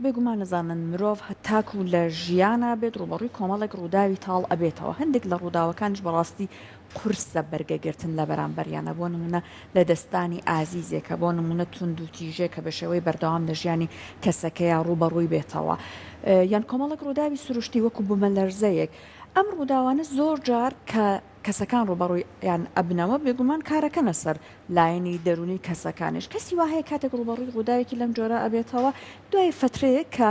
بێگومان نەزانن مرۆڤ هەتاکو لە ژیانە بێت ڕوبەڕووی کۆمەڵێک ڕووداوی تاڵ ئەبێتەوە هەندێک لە ڕووداوەکانش بەڕاستی قورسە بەرگەگرتن لە بەرامبەریانە بۆ نمونە لە دەستانی ئازیزێکە بۆ نمونە تونند و تیژێک کە بە شێوەی بەردەوام لە ژیانی کەسەکەیە ڕوبەڕووی بێتەوە یان کۆمەڵێک ڕووداوی سروشتی وەکو بوومە لەرزەیەک ئەم ڕووداوانە زۆر جار کە کەسەکان ڕوبەڕوویان ئەبنەوە بێگومان کارەکەنە سەر لایەنی دەرونی کەسەکانش کەسی وهەیە کاتێک ڕوبەڕووی ڕووداوێکی لەم جۆرە ئەبێتەوە دوای فترەیە کە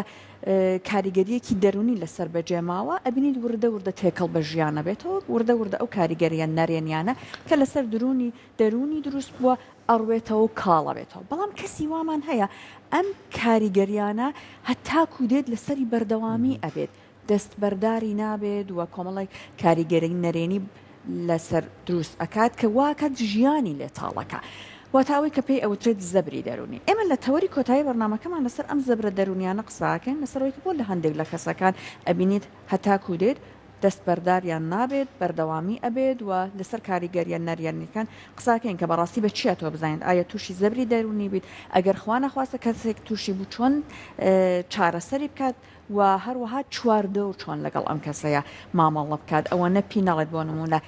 کاریگەریەکی دەرونی لەسەر بەجێماوە ئەبینیت وردە وردە تێکەڵ بە ژیانە بێتەوە وردە وردە ئەو کاریگەریان نەرێنیانە کە لەسەر دەرونی دروست بووە ئەڕوێتەوە و کاڵە بێتەوە بەڵام کەسی وامان هەیە ئەم کاریگەریانە هەتاکو دێت لەسەری بەردەوامی ئەبێت دەست بەرداری نابێت وە کۆمەڵی کاریگەری نەرێنی لەسەر دروست ئەکات کە واکات ژیانی لێ تاڵەکە واتاوی کە پێی ئەوترێت زەبری دەرونی ئێمە لە تەوەری کۆتایی بەرنامەکەمان لەسەر ئەم زەبرە دەرونیانە قساکەین لەسەرەوەی بۆ لە هەندێک لە کەسەکان ئەبینیت هەتاکو دێت دەست بەرداریان نابێت بەردەوامی ئەبێت و لەسەر کاریگەریان نەریانەکان قساکەین کە بەڕاستی بە چیە تۆ بزانین ئایا تووشی زەبری دەرونی بیت ئەگەر خوا نەخواستە کەسێک تووشی بوو چۆن چارەسەری بکات و هەروەها چواردە و چۆن لەگەڵ ئەم کەسەیە مامەڵە بکات ئەوە نەپی نەڵێت بۆ نمونە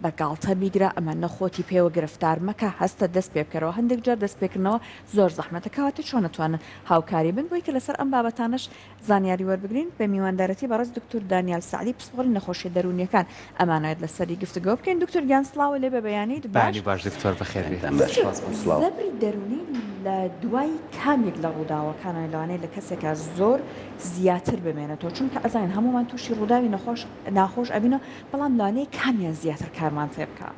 بەگاڵتە بیگرە ئەمە نەخۆتی پێوە گرفتار مەکە هەستە دەست پێ بکەرەوە هەندێک جار دەست پێکردنەوە زۆر زەحمەتە کەواتە چۆن نەتوانن هاوکاری بن بۆی کە لەسەر ئەم بابەتانش زانیاری وەربگرین بە میواندارەتی بەڕێز دکتۆر دانیال سعدی پسپۆڕی نەخۆشی دەرونیەکان ئەمانەوێت لەسەری گفتگۆ بکەین دکتۆر گیان سڵاوە لێ بە بەیانیت باش دکتۆر بەخێر بێت زەبری دەرونی لە دوای کامێک لە ڕووداوەکانە لەوانەیە لە کەسێکە زۆر زیاتر بمێنێتەوە چونکە ئەزانین هەمومان تووشی ڕووداوی ناخۆش ئەبینە بەڵام لەوانەیە کامیان زیاتر کارمان پێ بکە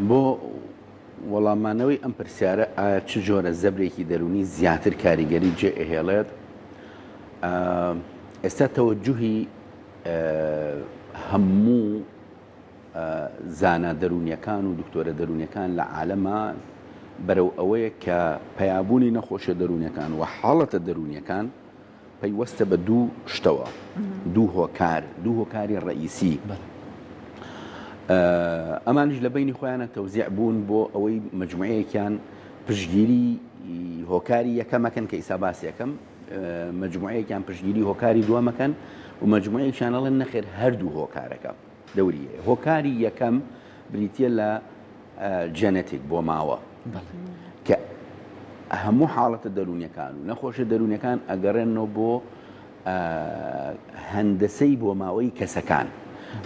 بۆ وەڵامانەوەی ئەم پرسیارە ئایا چ جۆرە زەبرێکی دەرونی زیاتر کاریگەری جێ ئەهێڵێت ئێستا تەوەجوهی هەموو زانا دەرونیەکان و دکتۆرە دەرونیەکان لە عالەمە بەرەو ئەوەیە کە پەیابوونی نەخۆشە دەرونیەکان و حاڵەتە دەرونیەکان پەیوەستە بە دوو شتەوە دوو هۆکاری ڕئیسی ئەمانش لە بینی خۆیانە تەوزیع بوون بۆ ئەوەی مجموعەیەکیان پشتگیری هۆکاری یەکەمەکەن کە ئیسا باسی یەکەم مجموعەیەکیان پشتگیری هۆکاری دووەمەکەن و مجموعەیەکیان ئەڵێن نەخێر هەردوو هۆکارەکە دەوریە هۆکاری یەکەم بریتیە لە جەنێتیک بۆ ماوە کە هەموو حاڵەتە دەرونیەکان و نەخۆشە دەرونیەکان ئەگەڕێنەوە بۆ هەندەسەی بۆ ماوەی کەسەکان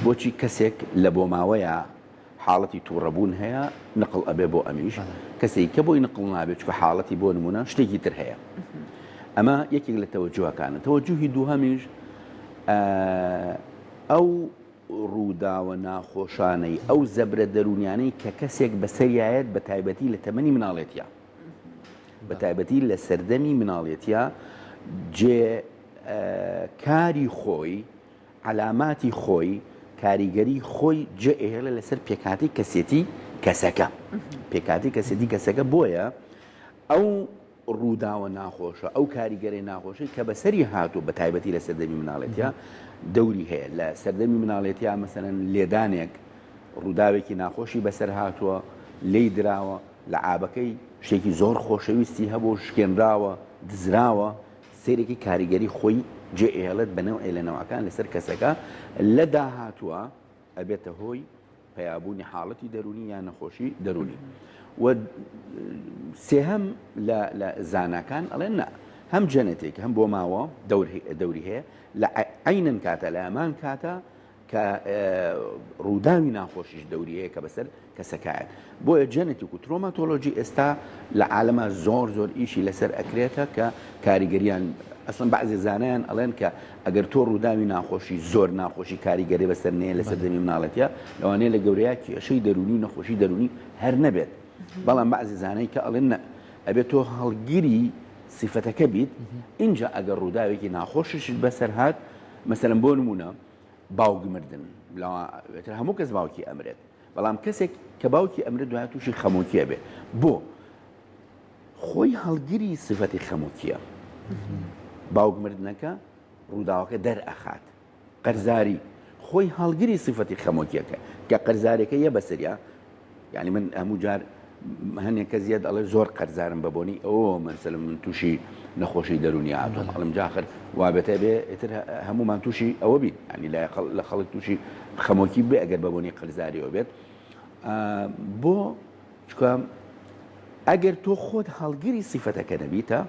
بۆچی کەسێک لە بۆ ماوەیە حاڵەتی تووڕەبوون هەیە نقڵ ئەبێ بۆ ئەمیش کەسێک کە بۆی نقڵ نابێت چکە حاڵەتی بۆ نمونە شتێکی تر هەیە ئەمە یەکێک لە تەوەجوهەکانە تەوەجوهی دووهەمیش ئەو ڕووداوە ناخۆشانەی ئەو زەبرە دەرونیانەی کە کەسێک بەسەریایەت بە تایبەتی لە تەمەنی مناڵێتیە بە تایبەتی لە سەردەمی مناڵێتیە جێ کاری خۆی علاماتی خۆی کاریگەری خۆی جێ ئێهێڵە لەسەر پێکاتی کەسێتی کەسەکە پێکاتی کەسێتی کەسەکە بۆیە ئەو ڕووداوە ناخۆشە ئەو کاریگەری ناخۆشی کە بەسەری هاتوو بە تایبەتی لە سەردەمی مناڵێتیە دەوری هەیە لە سەردەمی مناڵێتیە مەسەرەن لێدانێک ڕووداوێکی ناخۆشی بەسەر هاتووە لێی دراوە لە ئابەکەی شتێکی زۆر خۆشەویستی هەبوو شکێنراوە دزراوە سێرێکی کاریگەری خۆی جێ ئێڵێت بەنەو ئێلەنەوەکان لەسەر کەسەکە لە داهاتووە ئەبێتە هۆی پەیابوونی حاڵەتی دەرونی یان نەخۆشی دەرونی و سێهەم لە زاناکان ئەڵێن نا هەم جەنێتێک هەم بۆ ماوە دەوری هەیە لە عینەن کاتە لە ئەمان کاتە کە ڕووداوی ناخۆشیش دەوری هەیە کە بەسەر کەسەکایەت بۆیە جەنێتیک و ترۆماتۆلۆژی ئێستا لە عالەمە زۆر ئیشی لەسەر ئەکرێتە کە کاریگەریان ئەسڵن بەعزی زانایان ئەڵێن کە ئەگەر تۆ ڕووداوی ناخۆشی زۆر ناخۆشی کاریگەری بەسەر نەیە لە سەردەمی مناڵەتیە لەوانەیە لە گەورەیە کێشەی دەرونی و نەخۆشی دەرونی هەر نەبێت بەڵام بەعزی زانای کە ئەڵێن ئەبێت تۆ هەڵگیری صفەتەکە بیت اینجا ئەگەر ڕووداوێکی ناخۆشیش بەسەر هات مەسەلەن بۆ نمونە باوک مردن هەموو کەس باوکی ئەمرێت بەڵام کەسێک کە باوکی ئەمرێت دوای تووشی خەمۆکیە بێ بۆ خۆی هەڵگیری صفەتی خەمۆکیە باوک مردنەکە ڕووداوەکە دەرئەخات قەرزاری خۆی هەڵگیری صفەتی خەمۆکیەکە کە قەرزارێکە یە بەسەریا یعنی من هەموو جار هەنێک کە زیاد ئەڵێ زۆر قەرزارم بەبوونی ئەوە مەسەلەن من تووشی نەخۆشی دەرونی هاتووە ئەڵم جاخر وابێتە بێ ئتر هەمومان تووشی ئەوە بین ینی لە خەڵک تووشی خەمۆکی بێ ئەگەر بە بۆنی قەرزاریەوە بێت بۆ چکە ئەگەر تۆ خۆت هەڵگیری سیفەتەکە نەبیتە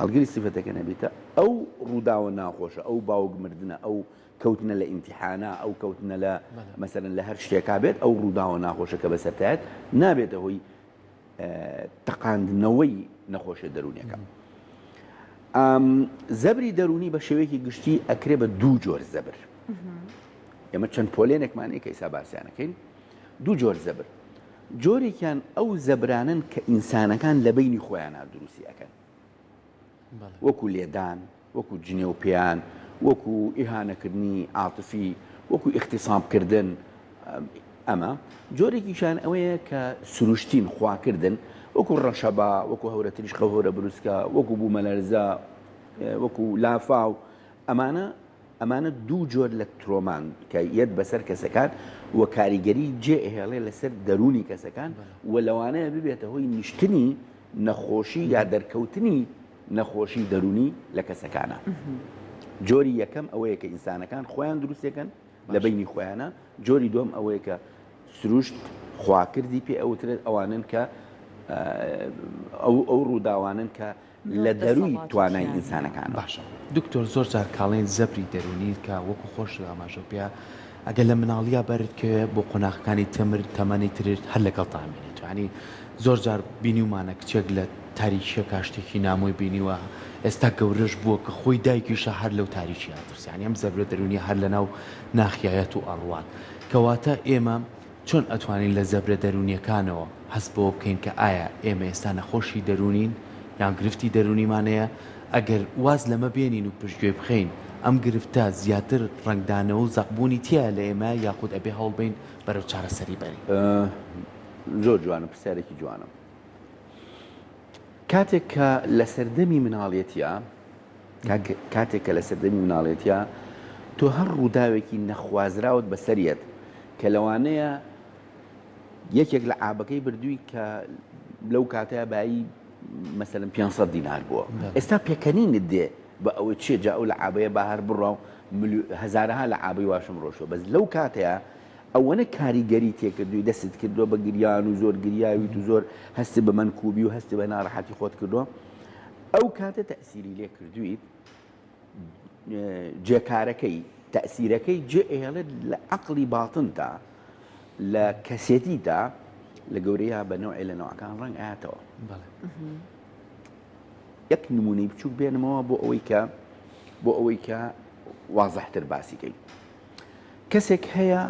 هەڵگیری سیفەتەکە نەبیتە ئەو ڕووداوە ناخۆشە ئەو باوک مردنە ئەو کەوتنە لە ئیمتیحانە ئەو کەوتنە لە مەسەرەن لە هەر شتێکا بێت ئەو ڕووداوە ناخۆشە کە بەسەرتایەت نابێتە هۆی تەقاندنەوەی نەخۆشە دەرونیەکە. زەبری دەرونی بە شێوەیەکی گشتی ئەکرێ بە دوو جۆر زەبر. ئێمە چەند پۆلێنێکمانەیە کە ئیسا باسییانەکەین دوو جۆر زەبر. جۆرێکیان ئەو زەبرانن کە ئینسانەکان لە بینی خۆیانە دروستی ئەەکەن وەکو لێدان وەکو جنێ و پێیان وەکو ئیهانەکردنی عاتفی وەکو اختصابکردن ئەمە جۆرێکیشان ئەوەیە کە سروشتین خواکردن وەکو ڕەشەبا وەکو هەورە تریشقە هەورە بروسکە وەکو بوومەلەرزە وەکو لافاو ئەمانە دوو جۆر لە ترۆمان کە یەت بەسەر کەسەکان و کاریگەری جێئهێڵێ لەسەر دەرونی کەسەکان و لەوانەیە ببێتە هۆی نیشتنی نەخۆشی یا دەرکەوتنی نەخۆشی دەرونی لە کەسەکانە. جۆری یەکەم ئەوەیە کە ئینسانەکان خۆیان دروستەکەن لە بینی خۆیانە. جۆری دوم ئەوەیە کە سروشت خواکردی پێ ئەوترێت ئەوانن کە ئەو ڕووداوانن کە لە دەروی توانای ئینسانەکان. باشە دکتۆر زۆر جار کاڵێن زەبری دەرونی کە وەکو خۆش ئاماژە پێ ئەگەر لە مناڵیا بەرت کە بۆ قۆناغەکانی تەمر تەمەنی ترێت هەر لەگەڵ تامێنێت ینی زۆر جار بینیومانە کچێک لە تاریکیە کاشتێکی نامۆی بینیوە ئێستا گەورەش بووە کە خۆی دایکیشە هەر لەو تاریکی هاترسیانی ئەم زەبرە دەرونی هەر لە ناو ناخیایەت و ئەڕوات کەواتە ئێمە چۆن ئەتوانین لە زەبرە دەرونیەکانەوە هەست بۆ بکەین کە ئایا ئێمە ئێستا نەخۆشی دەرونین یان گرفتی دەرونیمانەیە ئەگەر واز لەمە بێنین و پشتگوێ بخەین ئەم گرفتە زیاتر ڕنگدانەوە و زەقبوونی تیا لە ئێمە یاخود ئەبێ هەڵبین بەرەو چارەسەری بەری. زۆر جوانە پرسیارێکی جوانە. کاتێک کە لە سەردەمی مناڵێتیە کاتێک کە لە سەردەمی مناڵێتیە تۆ هەر ڕووداوێکی نەخوازراوت بەسەریەت کە لەوانەیە یەکێک لە ئابەکەی بردووی کە لەو کاتەیە بایی مەسەلەن 500 دینار بووە ئێستا پێکەنینت دێ بە ئەوەی چێ جا ئەو لە ئابەیە باهر بڕاو هەزارەها لە ئابەی واشم ڕۆشتوە بەس لەو کاتەیە ئەوەنە کاریگەری تێکردووی دەست کردووە بە گریان و زۆر گریاویت و زۆر هەستی بە منکوبی و هەستی بە ناڕەحەتی خۆت کردووە ئەو کاتە تەئسیری لێ کردویت جێکارەکەی تەئسیرەکەی جێ ئێڵێت لە عەقڵی باتنتا لە کەسێتیدا لە گەورەیە بە نوعی لە نەوەکان ڕەنگ ئاەتەوە. یەک نمونەی بچووک بێنمەوە بۆ ئەوەی کە وازەحتر باسیکەی کەسێک هەیە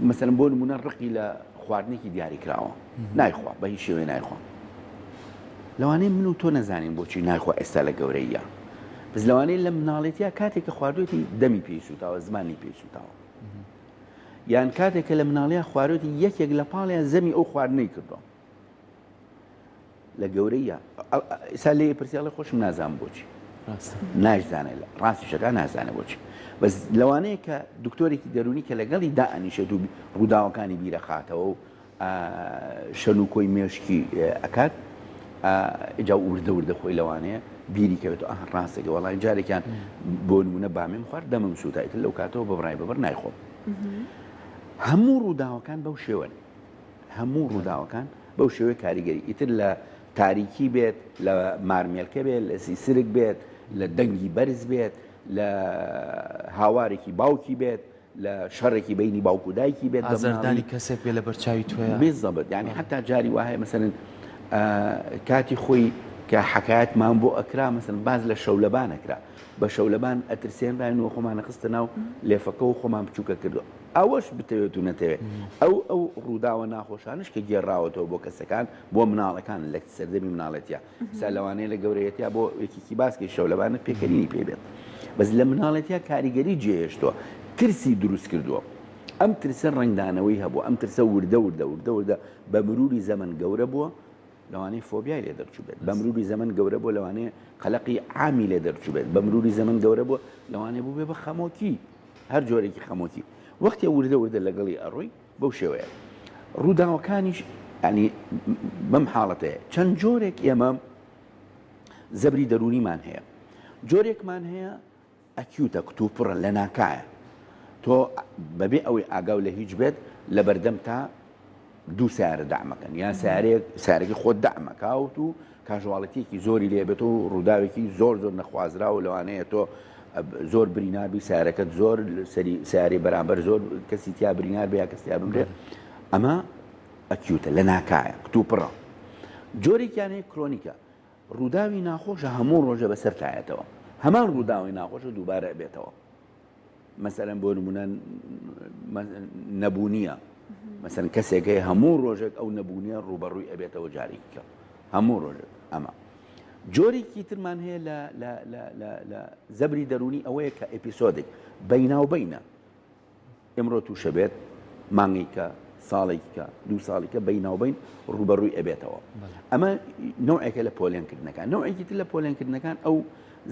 مەسەلەن بۆ نمونە ڕقی لە خواردنێکی دیاری کراوە نایخوا بە هیچ شێوەیە نایخوا لەوانەیە من و تۆ نەزانین بۆچی نایخوا ئێستا لە گەورەیە بەس لەوانەیە لە مناڵێتیە کاتێک کە خواردوێتی دەمی پێی سوتاوە زمانی پێی سوتاوە یان کاتێک کە لە مناڵەیە خواردوێتی یەکێک لە پاڵیان زەمی ئەو خواردنەی کردووە لە گەورەیە ئێستا لێ پرسیاڵی خۆشم نازانم بۆچی ناشزانێت ڕاستیشەکە نازانێ بۆچی بەس لەوانەیە کە دکتۆرێکی دەرونی کە لەگەڵی دائەنیشێت و ڕووداوەکانی بیرەخاتەوە و شەن و کۆی مێشکی ئەکات ئجا وردە وردە خۆی لەوانەیە بیری کەوێتەوە ئەها ڕاستێکە وەڵای جارێکیان بۆ نمونە بامێم خوارد دەمەم سوتایتر لەو کاتەوە بەبڕای بەبەر نایخۆم. هەموو ڕووداوەکان بەو شێوەن هەموو ڕووداوەکان بەو شێوەیە کاریگەری ئیتر لە تاریکی بێت لە مارمێلکە بێت لە سیسرک بێت لە دەنگی بەرز بێت لە هاوارێکی باوکی بێت لە شەڕێکی بینی باوک و دایکی بێت ئازاردانی کەسێک بێ لە بەرچاوی تۆیە بێزەبێت یعنی حتا جاری وایە مەسەلەن کاتی خۆی کە حەکایەتمان بۆ ئەکرا مەسەلەن باز لە شەولەبان ئەکرا بە شەولەبان ئەترسێنراینەوە خۆمانە خستە ناو لێفەکە و خۆمان بچووکە کردووە ئەوەش بتەوێت و نەتەوێت ئەو ڕووداوە ناخۆشانش کە گێڕاوەتەوە بۆ کەسەکان بۆ مناڵەکان لە سەردەمی مناڵەتیە سا لەوانەیە لە گەورەیەتیا بۆ یەکێکی باسکەی شەولەبانە پێکەنینی پێبێت بەس لە مناڵەتیا کاریگەری جێهێشتووە ترسی دروست کردووە ئەم ترسە ڕنگدانەوەی هەبوو ئەم ترسە وردە بە مروری زەمن گەورە بووە لەوانەیە فۆبیای لێ دەرچوو بێت بە مروری زەمن گەورە بووە لەوانەیە قەلەقی عامی لێ دەرچوو بێت بە مروری زەمن گەورە بووە لەوانەیە بوو بێ بە خەمۆکی هەر جۆرێکی خەمۆکی وەختی وردە لەگەڵی ئەڕۆی بەو شێوەیە ڕووداوەکانیش ینی بەم حاڵەتەیە چەند جۆرێک ئێمە زەبری دەرونیمان هەیە. جۆرێکمان هەیە ئەکیوتە کتوپڕە لە ناکایە، تۆ بەبێ ئەوەی ئاگاو لە هیچ بێت لە بەردەم تا دوو سیارە دامەکەن یان سارێکی خۆت دامەکاوت و کاژواڵەتێکی زۆری لێبێت و ڕووداوێکی زۆر نەخوازرا و لەوانەیە تۆ زۆر برینابی سارەکەت زۆر سیاری بەرامبەر زۆر کەسی تیا برینار بێ یا کەسیا بمرێت. ئەمە ئەکیوتە لە ناکایە کتوپڕە. جۆرێکیان هەیە کرۆنیکە، ڕووداوی ناخۆشە هەموو ڕۆژە بەسەرتایەتەوە، هەمان ڕووداوی ناخۆشە دووبارە بێتەوە. مەسەرەن بۆ نمونە نەبوونیە، مەسەرەن کەسێک هەیە هەموو ڕۆژێک ئەو نەبوونیە ڕوبەڕووی ئەبێتەوە جارێکیکە هەموو ڕۆژێک. ئەمە جۆرێکی ترمان هەیە لە زەبری دەرونی ئەوەیە کە ئەپیسۆدێک بەیناوبەینە، ئێمڕۆ تووشە بێت مانگێکە ساڵێکیکە دوو ساڵێکە بەیناوبەین ڕوبەڕووی ئەبێتەوە. ئەمە نوعێکە لە پۆلێنکردنەکان. نوعێکی تر لە پۆلێنکردنەکان ئەو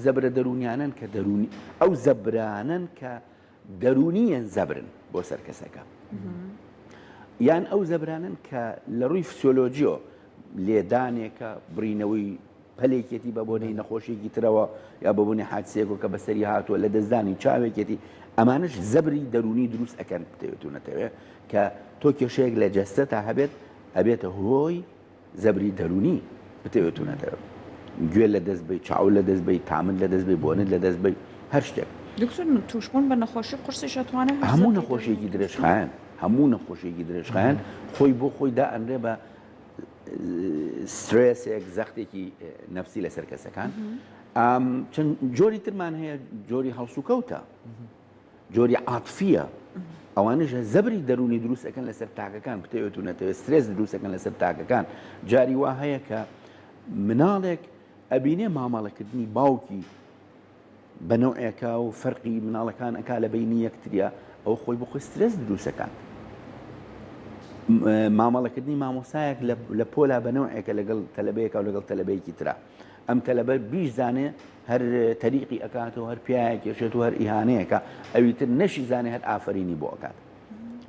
زەبرە دەرونیانن کە دەرونی ئەو زەبرانن کە دەرونیان زەبرن بۆ سەر کەسەکە، یان ئەو زەبرانن کە لە ڕووی فسیۆلۆجیۆ لێدانێکە بڕینەوەی پەلێکێتی بە بۆنەی نەخۆشیێکی ترەوە یا بەبوونی حادسەیەکەوە کە بەسەری هاتووە لە دەستدانی چاوێکێتی، ئەمانش زەبری دەرونی دروست ئەەکەن بتەوێتونەتەوێت کە تۆ کێشەیەک لە جەستە تا هەبێت ئەبێتە هۆی زەبری دەرونی بتەوێتونەتەوێت. گوێ لە دەست بی، چاو لە دەست بی، تامن لە دەست بی، بۆنت لە دەست بی، هەر شتێک. دکتۆر توشبوون بە نەخۆشی قورسیش ئەتوانێت هەموو نەخۆشیێکی درێژخایەن هەموو نەخۆشیێکی درێژخایەن خۆی بۆ خۆی دائەنرێ بە سترێسێک زەختێکی نەفسی لەسەر کەسەکان. چەند جۆری ترمان هەیە، جۆری هەڵسوکەوتە، جۆری عاتفیە، ئەوانش زەبری دەرونی دروست ئەەکەن لەسەر تاکەکان بتەوێتونەتەوێت سترێس دروست ئەەکەن لەسەر تاکەکان. جاری وا هەیە کە مناڵێک ئەبینێ مامەڵەکردنی باوکی بە نەوعێکە و فەرقی مناڵەکان ئەکا لە بینی یەکتریە، ئەو خۆی بۆ خۆی سترێس دروستەکان. مامەڵەکردنی مامۆسایەک لە پۆلا بە نەوعێکە لەگەڵ تەلەبەیەکە و لەگەڵ تەلەبەیەکی ترا، ئەم تەلەبەر بیش زانێ هەر تەریقی ئەکاتەوە، هەر پیاەکێشێت و هەر ئیهانەیەەکە، ئەوی تر نەشی زانێ هەر ئافرینی بۆ ئەکات.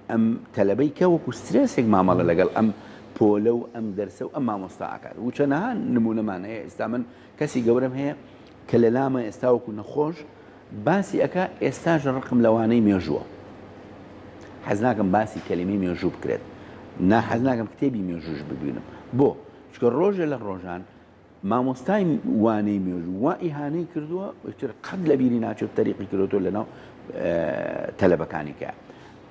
ئەم تەلەبەی کە وەکو سترێسێک مامەڵە لەگەڵ ئەم پۆلە و ئەم دەرسە و ئەم مامۆستا ئاکات. و چەنەها نمونەمان هەیە. ئێستا من کەسی گەورەم هەیە کە لە لامە ئێستا وەکو نەخۆش باسی ئەکا ئێستاژ ڕقم لەوانەی مێژووە. حەز ناکەم باسی کەلیمەی مێژوو بکرێت، حەز ناکەم کتێبی مێژووش ببینم. بۆ چکە ڕۆژە لە ڕۆژان مامۆستای وانەی مێژوو وا ئیهانەی کردووە قەت لە بیری ناچێت تەریقی کردوتۆ لەناو تەلەبەکانیکە.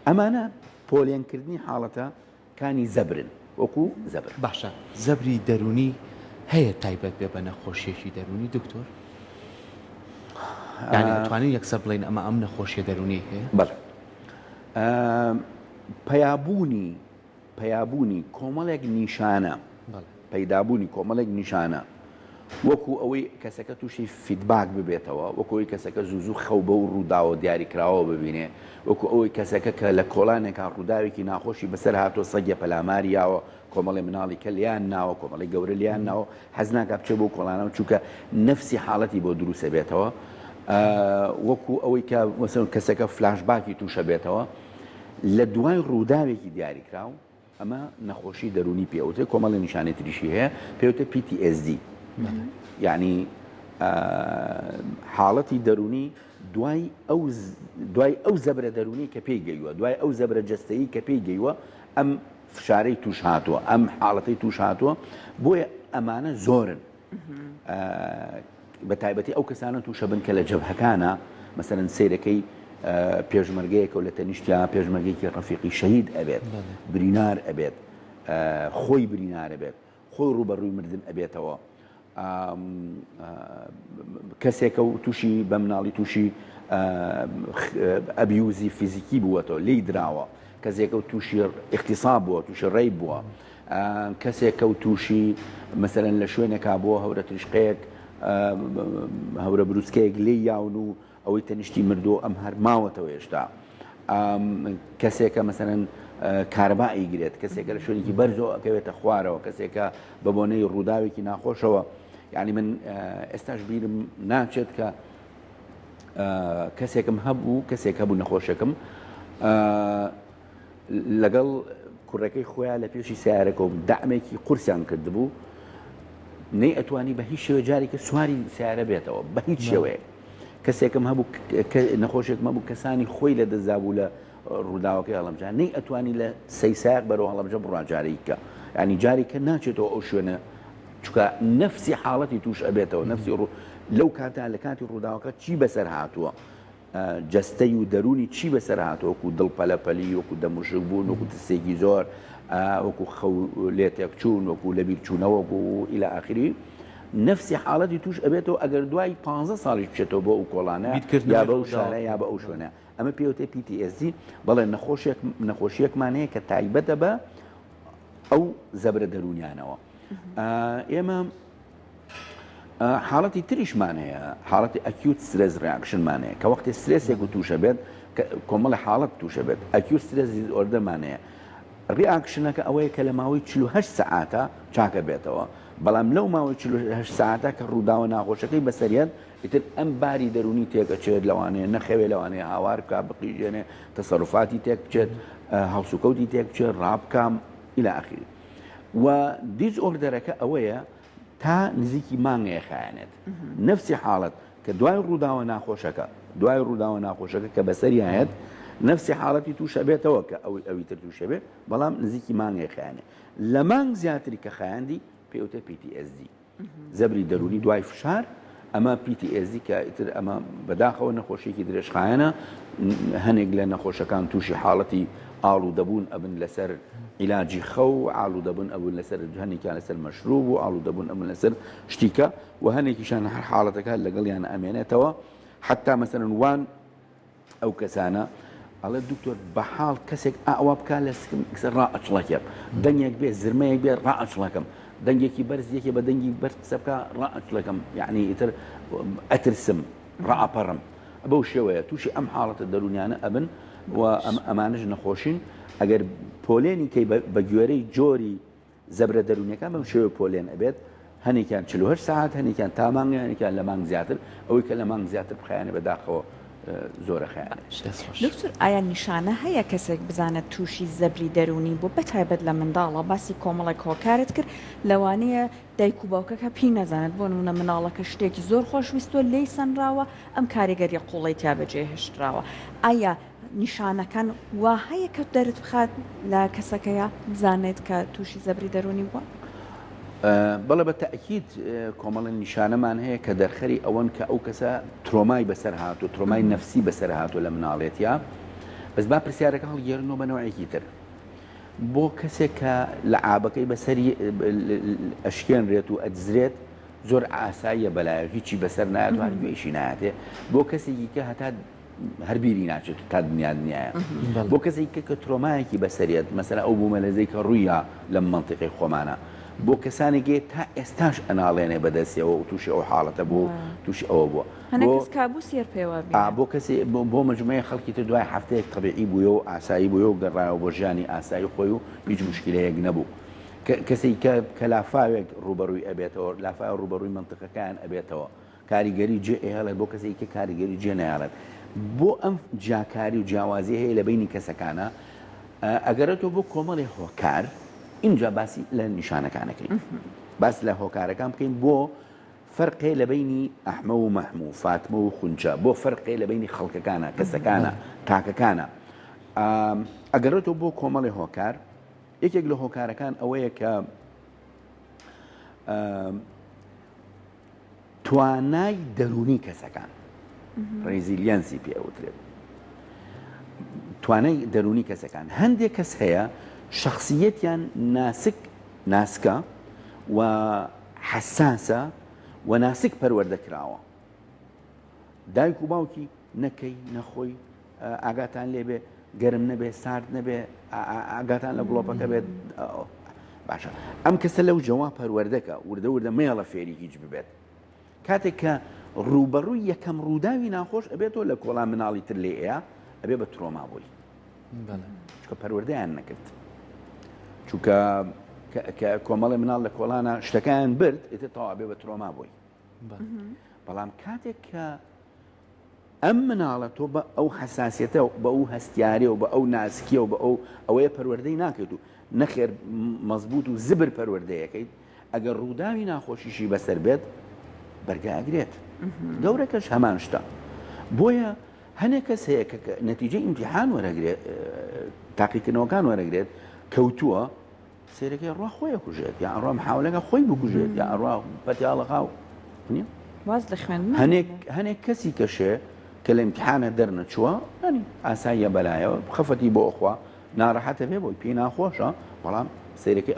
ئەمانە پۆلێنکردنی حاڵەتەکانی زەبرن وەکو زەبر. باشە، زەبری دەرونی هەیە تایبەت بێ بە نەخۆشیێکی دەرونی دکتۆر؟ یعنی ئەتوانین یەکسەر بڵین ئەمە ئەم نەخۆشیە دەرونی هەیە؟ بەڵێ. پەیابوونی کۆمەڵێک نیشانە، پەیدابوونی کۆمەڵێک نیشانە، وەکو ئەوەی کەسەکە تووشی فیدباک ببێتەوە، وەکو ئەوەی کەسەکە زوو خەو بە و ڕووداوە دیاریکراوە ببینێ، وەکو ئەوەی کەسەکە کە لە کۆڵانێکا ڕووداوێکی ناخۆشی بەسەر هاتۆ سەگە پەلاماریاوە، کۆمەڵی مناڵی کە لیان ناوە، کۆمەڵی گەورە لیان ناوە، حەز ناکات بچێت بۆ کۆڵانەوە چووکە نەفسی حاڵەتی بۆ دروستە بێتەوە، وەکو ئەوەی کە وەسەن کەسەکە فلاشباکی تووشە بێتەوە لە دوای ڕووداوێکی دیاریکراو. ئەمە نەخۆشی دەرونی پێوتێ، کۆمەڵی نیشانەی تریشی هەیە، پێوتە PTSD، یعنی حاڵەتی دەرونی دوای ئەو زەبرە دەرونی کە پێی گەیوە، دوای ئەو زەبرە جەستەیی کە پێی گەیوە، ئەم فشارەی توش هاتووە، ئەم حاڵەتەی توش هاتووە، بۆیە ئەمانە زۆرن. بە تایبەتی ئەو کەسانە تووشە بن کە لە جەبهەکانە مەسەرەن سەیرەکەی پێشمەرگەیەکە و لە تەنیشتیا پێشمەرگەیەکی ڕەفیقی شەهید ئەبێت، برینار ئەبێت، خۆی برینار ئەبێت، خۆی ڕوبەڕووی مردن ئەبێتەوە، کەسێکە و تووشی بە مناڵی تووشی ئەبیوزی فیزیکی بووەتەوە، لی دراوە، کەسێکە و تووشی اغتیساب بووە، تووشی ڕێی بووە، کەسێکە و تووشی مەسەرەن لە شوێنێکا بووە هەورە تریشقەیەک هەورە بروسکەیەک لێ یاون و ئەوەی تەنیشتی مردۆ ئەم هەر ماوەتەوە هێشتا، کەسێکە مەسەرەن کارەبا ئەیگرێت، کەسێکە لە شوێنێکی بەرزۆ ئەکەوێتە خوارەوە، کەسێکە بە بۆنەی ڕووداوێکی ناخۆشەوە. یعنی من ئێستاش بیرم ناچێت کە کەسێکم هەبوو، کەسێک هەبوو نەخۆشەکەم لەگەڵ کوڕەکەی خۆیان لە پێشی سیارەکە و دەعمێکی قورسیان کردبوو، نەی ئەتوانی بە هیچ شێوە جارێکە سواری سیارە بێتەوە بە هیچ شێوەیە کەسێکم هەبوو نەخۆشێکمە بوو کەسانی خۆی لە دەزابوو لە ڕووداوەکەی هەڵەمجان نەی ئەتوانی لە سەیساق بەرەوە هەڵەمجە بڕواجارێککە ینی جارێکە ناچێتەوە ئەو شوێنە چکە نەفسی حاڵەتی توش ئەبێتەوە نفسی لەو کاتا لە کاتی ڕووداوەکە چی بەسەر هاتووە جەستەی و دەرونی چی بەسەر هاتووە وەکو دڵپەلەپەلی وەکو دەموشک بوون وەکو تسێکی زۆر وەکو خەو لێتێک چوون وەکو لەبیر چوونەوە و إلى آخره نفسی حاڵەتی توش ئەبێتەوە ئەگەر دوای 15 ساڵیش بچێتەوە بۆ ئەو کۆڵانە یا بە ئەو شارە یا بە ئەو شوێنە ئەمە پێوتێ PTSD بەڵێ نەخۆشیەکمانەیە کە تایبەتە بە ئەو زەبرە دەرونیانەوە ئێمە حاڵەتی تریشمان هەیە حاڵەتی ئەکیوت سترێس ڕیاکشنمان هەیە کە وەختی سترێسێک و توشە بێت کۆمەڵی حاڵەت توشە بێت ئەکیوت سترێس دیزۆردەمان هەیە ڕیاکشنەکە ئەوەیە کە لە ماوەی 48 سەعاتە چاکە بێتەوە بەڵام لەو ماوەی 48 ساعتە کە ڕووداوە ناخۆشەکەی بەسەریەت ئیتر ئەم باری دەرونی تێکەچێت لەوانەیە نەخەوێ لەوانەیە هاوار بکە بقیژێنێ تەسەڕوفاتی تێک بچێت هەڵسوکەوتی تێک بچێت ڕابکەم إلى آخره و دیزئۆردەرەکە ئەوەیە تا نزیکی مانگەیە خایەنێت نفسی حاڵەت کە دوای ڕووداوە ناخۆشەکە کە بەسەریایەت نفسی حاڵەتی تووشە بێتەوە کە ئەوی تر تووشە بێت بەڵام نزیکی مانگەیە خایەنێت لە مانگ زیاتری کە خایاندی پێوتە PTSD زەبری دەرونی دوای فشار ئەمە PTSD کە ئیتر ئەمە بەداخەوە نەخۆشیێکی درێژخایەنە هەنێک لە نەخۆشەکان تووشی حاڵەتی ئاڵوودەبوون ئەبن لەسەر علاجی خەو ئاڵوودەبوون ئەبوون لەسەر هەنێکیان لەسەر مەشروب و ئاڵوودەبوون ئەبن لەسەر شتیکە و هەنێکیشان هەر حاڵەتەکە لەگەڵیان ئەمێنێتەوە حتا مەسەرن وان ئەو کەسانە ئەڵێ دکتۆر بەحاڵ کەسێک ئاوا بکە لە ڕائەچڵەکێ دەنگێک بێ زرمەیەک بێ ڕائەچڵەکەم دەنگێکی بەرز یەکێ بە دەنگی بەرز قسە بکە ڕائەچڵەکەم یعنی ئیتر ئەترسم ڕائەپەڕم بەو شێوەیە تووشی ئەم حاڵەتە دەرونیانە ئەبن و ئەمانش نەخۆشین ئەگەر پۆلێنی کەی بە گوێرەی جۆری زەبرە دەرونیەکان بەم شێوە پۆلێن ئەبێت هەنێکیان 48 ساعت هەنێکیان تا مانگ هەنێکیان لە مانگ زیاتر ئەوەی کە لە مانگ زیاتر بخایەنە بەداخەوە زۆرە خایەنێت. دکتۆر ئایا نیشانە هەیە کەسێک بزانێت تووشی زەبری دەرونی بۆ بەتایبەت لە منداڵە باسی کۆمەڵێک هۆکارت کرد لەوانەیە دایک و باوکەکە پێی نەزانێت بۆ نمونە مناڵەکە شتێکی زۆر خۆشویستوە لێی سەنراوە ئەم کاریگەری قوڵی تا بەجێهێشتراوە ئایا نیشانەکان وا هەیە کە دەرت بخات لە کەسەکەیە بزانێت کە تووشی زەبری دەرونی بووە؟ بەڵێ بە تەئکید کۆمەڵی نیشانەمان هەیە کە دەرخەری ئەوەن کە ئەو کەسە ترۆمای بەسەر هاتوو ترۆمای نەفسی بەسەر هاتوو لە مناڵێتیا بەس با پرسیارەکە هەڵگێڕنەوە بە نەوەیەکی تر بۆ کەسێک کە لە ئابەکەی بەسەری ئەشکێنرێت و ئەدزرێت زۆر ئاساییە بەلایە هیچی بەسەر نایەت و هەرگوێشی نایەتێ بۆ کەسێکی کە هەتا هەربیری ناچێت تا دنیاە بۆ کەسێک کە ترۆمایەکی بەسەریت مەسەلا ئەو بوومەلەزەی کە ڕوویە لە منتیقی خۆمانە بۆ کەسانێکی تا ئێستاش ئەناڵێنێ بەدەستیەوە و تووشی ئەو حاڵەتە بۆ تووشی ئەوە بووە بۆ کەسی بۆ مجموعەیە خەڵکی تر دوای هەفتەیەک تەبیعی بووە و ئاسایی بووە و گەڕایەوە بۆ ژیانی ئاسایی خۆی و هیچ مشکلەیەک نەبوو کەسێک کە لافاوێک ڕوبەڕووی ئەبێتەوە لافاوە ڕوبەڕووی منتیقەکان ئەبێتەوە کاریگەری جێ هەڵێت بۆ کەسێک کە کاریگەری جێ نەیاڵێت بۆ ئەم جاکاری و جیاوازی هەیە لە بینی کەسەکانە ئەگەرێتەوە بۆ کۆمەڵی هۆکار اینجا باسی لە نیشانەکانەکەین باس لە هۆکارەکان بکەین بۆ فەرقێ لە بینی ئەحمە و مەحموو فاتمە و خونچە بۆ فەرقێ لە بینی خەڵکەکانە کەسەکانە تاکەکانە ئەگەرێتەوە بۆ کۆمەڵی هۆکار یەکێک لە هۆکارەکان ئەوەیە کە توانای دەرونی کەسەکان ڕێزیلیەنسی پێوترێت توانای دەرونی کەسەکان هەندێک کەس هەیە شخصیەتیان ناسکە و حساسە و ناسک پەروەردەکراوە دایک و باوکی نەکەی نەخۆی ئاگاتان لێبێ گەرم نەبێ سارد نەبێ ئاگاتان لە گڵۆپەکە بێت باشە ئەم کەسە لەو جەوا پەروەردەکە وردە وردە مێڵە فێری هیچ ببێت کاتێک کە ڕوبەڕووی یەکەم ڕووداوی ناخۆش ئەبێتەوە لە کۆڵان مناڵی تر لێ ئەیە ئەبێ بە ترۆما بووی چکە پەروەردەیان نەکرد چونکە کۆمەڵی مناڵ لە کۆڵانە شتەکان برد ئێتر تەواو ئەبێ بە ترۆما بووی بەڵام کاتێک کە ئەم مناڵە تۆ بە ئەو حساسیەتە بە ئەو هەستیارێ و بە ئەو ناسکیە و بە ئەوەیە پەروەردەی ناکەیت و نەخێر مەزبوط و زبر پەروەردەیەکەیت ئەگەر ڕووداوی ناخۆشیشی بەسەر بێت بەرگەئەگرێت گەورەکەش هەمان شتە بۆیە هەنێک کەس هەیە کە نەتیجەی ئیمتیحان وەرەگرێت تاقیکردنەوەکان وەرەگرێت کەوتووە سێرەکەی ڕوا خۆی کوژێت یا ئەڕوا محاولەکە خۆی بکوژێت یا ئەڕوا پەتیاڵە خاو واز لە خوێن هەنێک کەسی کەشێ کە لە ئیمتیحانە دەرنەچووە ینی ئاساییە بەلایەوە خەفەتی بۆ ئەخوا ناڕەحەتە بێ بۆی پێی ناخۆشە بەڵام سیرەکەی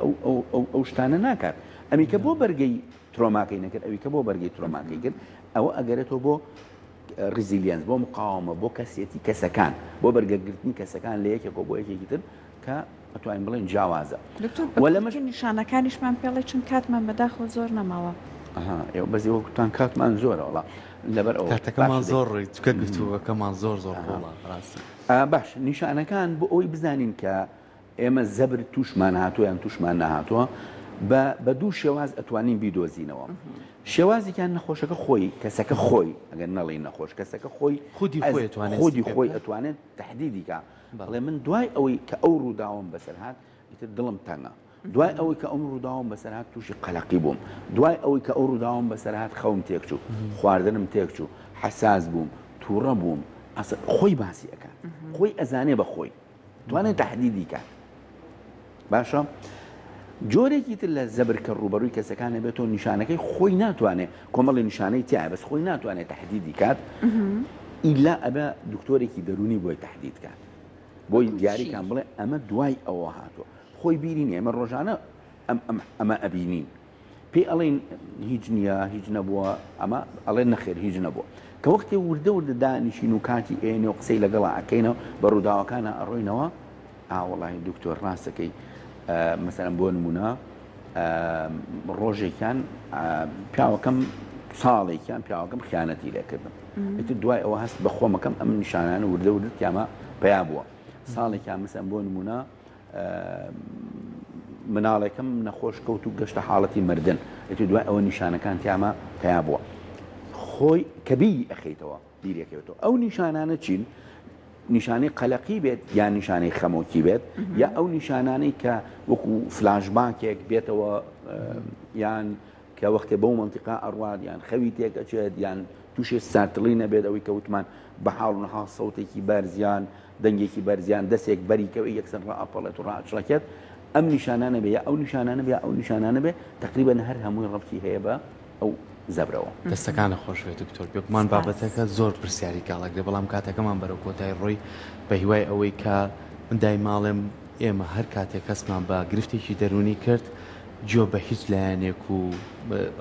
ئەو شتانە ناکات ئەمی کە بۆ بەرگەی ترۆماکەی نەکرد ئەوی کە بۆ بەرگەی ترۆماکەی کرد ئەوە ئەگەرێتەوە بۆ ریزیلینس بۆ مقاومە بۆ کەسێتی کەسەکان بۆ بەرگەگرتنی کەسەکان لە یەکێک بۆ یەکێکی تر کە ئەتوانین بڵێن جیاوازە نیشانەکانیشمان پێڵێ چون کاتمان بەداخۆ زۆر نەماوە ئێوە بەزی وەکوتان کاتمان زۆرە وڵا لەبەر ئەو کاتەکەمان زۆر ڕێککە گفتووەکەمان زۆر خۆڵە ڕاستە باش نیشانەکان بۆ ئەوی بزانین کە ئێمە زەبر تووشمان هاتووە یان تووشمان نەهاتووە بە دوو شێواز ئەتوانین بیدۆزینەوە شێوازێکیان نەخۆشەکە خۆی کەسەکە خۆی ئەگەر نەڵی نەخۆش کەسەکە خۆی خودی خۆی ئەتوانێت تهدیدیکە بەڵێ من دوای ئەوەی کە ئەو ڕووداوم بەسەر هات ئیتر دڵم تەنگە دوای ئەوەی کە ئەم ڕووداوم بەسەر هات تووشی قەلەقی بووم دوای ئەوەی کە ئەو ڕووداوم بەسەر هات خەوم تێکچوو خواردنم تێکچوو حەساس بووم تووڕە بووم خۆی باسی ئەکات خۆی ئەزانێ بە خۆی توانێت تهدیدی کات باشە جۆرێکی تر لە زەبر کە ڕوبەڕووی کەسەکانە بێتەوە نیشانەکەی خۆی ناتوانێت کۆمەڵی نیشانەی تیا بەس خۆی ناتوانێت تهدیدی کات ئیلا ئەبە دکتۆرێکی دەرونی بۆی تهدید کات بۆی دیاریکان بڵێ ئەمە دوای ئەوە هاتووە خۆی بیرین ئێمە ڕۆژانە ئەمە ئەبینین پێی ئەڵێن هیچ نییە هیچ نەبووە ئەمە ئەڵێن نەخێر هیچ نەبووە کە وەختی وردە دانیشین و کاتی ئێنێ و قسەی لەگەڵا ئەکەینەوە بە ڕووداوەکانە ئەڕۆینەوە ئاوەڵی دکتۆر ڕاستەکەی مەسەرەن بۆ نمونە ڕۆژێکیان پیاوەکەم ساڵێکیان پیاوەکەم خیانەتی لێکردم ئیتر دوای ئەوە هەست بە خۆمەکەم ئەم نیشانانە وردە یامە پیا بووە ساڵێکیان مەسەن بۆ نمونە مناڵێکم نەخۆش کەوت و گەشتە حاڵەتی مردن ئیتر دوای ئەوە نیشانەکان تیامە پیا بووە خۆی کەبی ئەخیتەوە بیرەکەوێتەوە ئەو نیشانانە چین نیشانەی قەلەقی بێت یان نیشانەی خەمۆکی بێت یا ئەو نیشانانەی کە وەکو فلاشباکێک بێتەوە یان کە وەختێ بەو منتیقا ئەڕوات یان خەوی تێکەچێت یان تووشێ ساتڵی نەبێت ئەوەی کەوتمان بە حاڵ و نەحاڵ سەوتێکی بەرزیان دەنگێکی بەرزیان دەستێک بەریکەوە یەکسەر ڕائەپەڵێت و ڕائەچڵەکێت ئەم نیشانانە بێ یا ئەو نیشانانە بێ ئەو نیشانانە بێ تقریبا هەر هەمووی ڕەبتی هەیە بە ئەو زەبرەوە دەستەکانە خۆشوێت دکتۆر بێکمان بابەتەکە زۆر پرسیاری کاڵەکرێ بەڵام کاتەکەمان بەرەو کۆتای ڕۆی بە هیوای ئەوەی کە من دای ماڵێم ئێمە هەر کاتێک کەسمان بە گرفتێکی دەرونی کرد جۆ بە هیچ لایەنێک و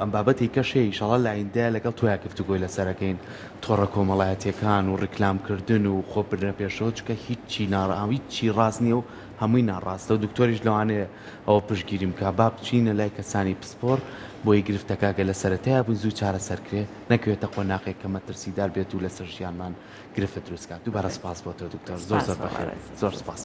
ئەم بابەتی کەشەی شەڵە لایندای لەگەڵ تۆیا گفتوگۆی لەسەرەکەین تۆڕە کۆمەڵایەتیەکان و ڕیکلامکردن و خۆبرنە پێشەوە چکە هیچی ناڕاوی چی ڕاست نییە و هەمووی ناڕاستە و دکتۆریش لەوانەیە ئەوە پشگیریم کە با بچینە لای کەسانی پسپۆر بۆی گرفتەکەگە لە سەرەتایە بووین زوو چارە سەرکرێ نەکوێتە قۆناقێک کە مەترسیدار بێت و لەسەر ژیانمان گرفت دروستکات دووبارە سپاس بۆ تۆ دکتۆر زۆر بەخێر زۆر سپاس